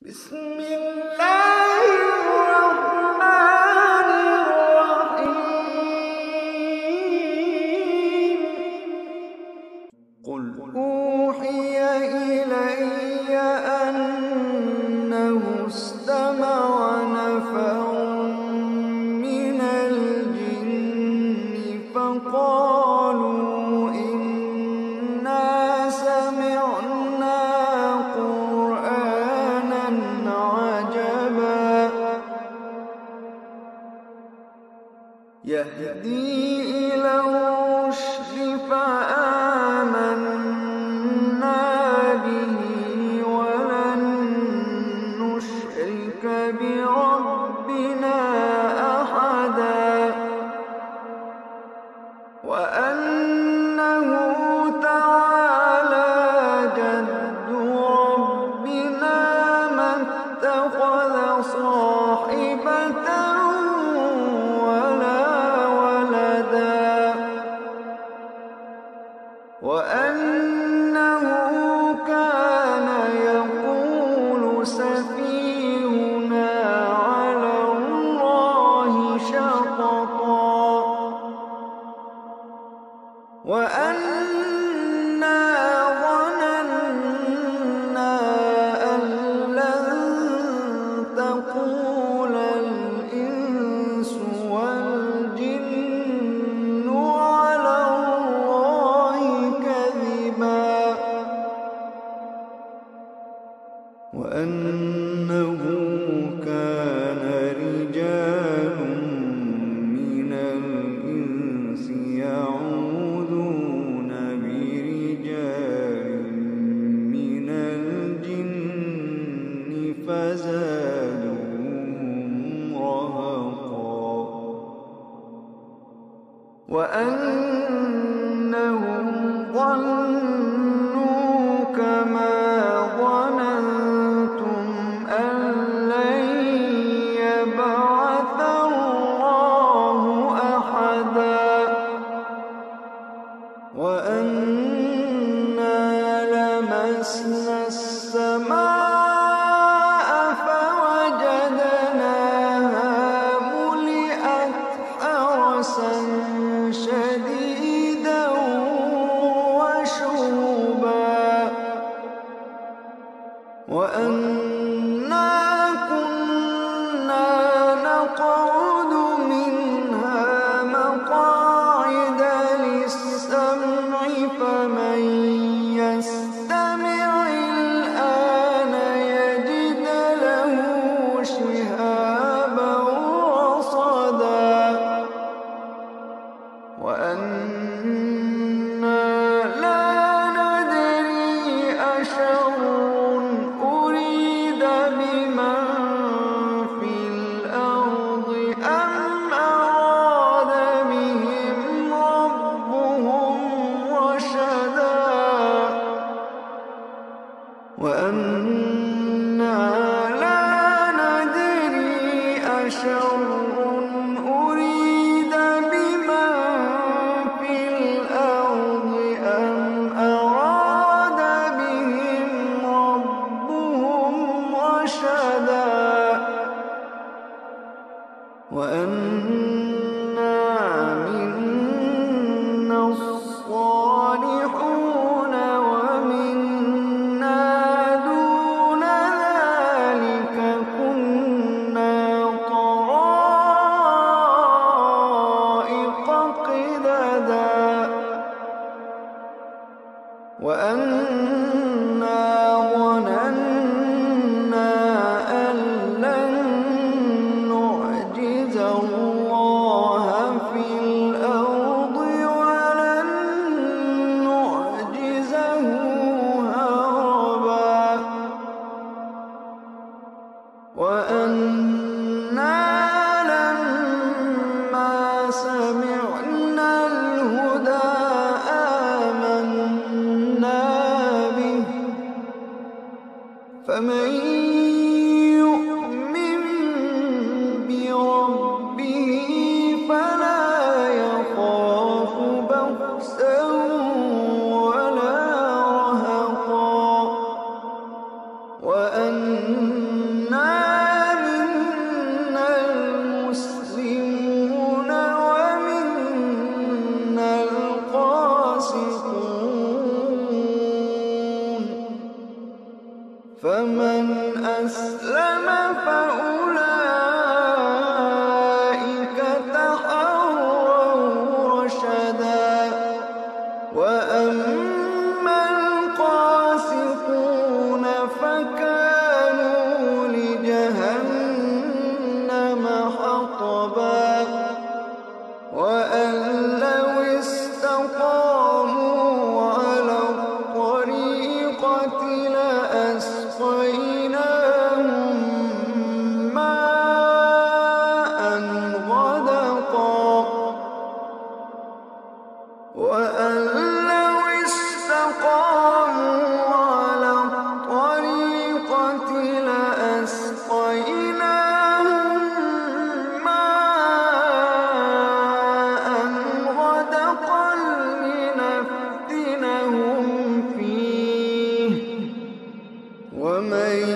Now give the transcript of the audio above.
بسم الله الرحمن الرحيم قل أوحي إلي أنه استمع نفر من الجن فقالوا إنا سمعنا قرآنا عجبا يهدي إلى الرشد فآمنا به ولن نشرك بربنا أحدا وأنه تعالى جد ربنا ما اتخذ صاحبة ولا ولدا وأنه كان يقول سفيهنا على الله شططا وأنا ظننا أن لن تقول الإنس والجن على الله كذبا وأنه كان رجال من الإنس يعوذون برجال من الجن فزادوهم رهقا وأنهم ظنوا كما ظننتم أن لن يبعث الله أحدا وأنا لمسنا السماء فوجدناها ملئت حرسا شديدا وشهبا وأنا كنا نقعد منها مقاعد للسمع فمن يستمع الآن يجد له شهابا رصدا وأنا لا ندري أشر أريد بمن في الأرض أم أراد بهم ربهم رشدا وأنا لا ندري أشر أريد بمن في الأرض أم أراد بهم ربهم رشدا وأنا منا الصالحون ومنا دون ذلك كنا طرائق قددا وأنا ظننا أن لن نعجز الله في الأرض ولن نعجزه هربا وأنا لما سمعنا الهدى آمنا به فمن يؤمن بربه فلا يخاف بخسا ولا رهقا وأن ومن أسلم فأولئك تحروا رشدا وأما القاسطون فكانوا لجهنم حطبا وأن لو استقاموا على الطريقة لأسقيناهم ماء غدقا وأن لو استقاموا على الطريقة لأسقيناهم ماء غدقا لنفتنهم فيه ومن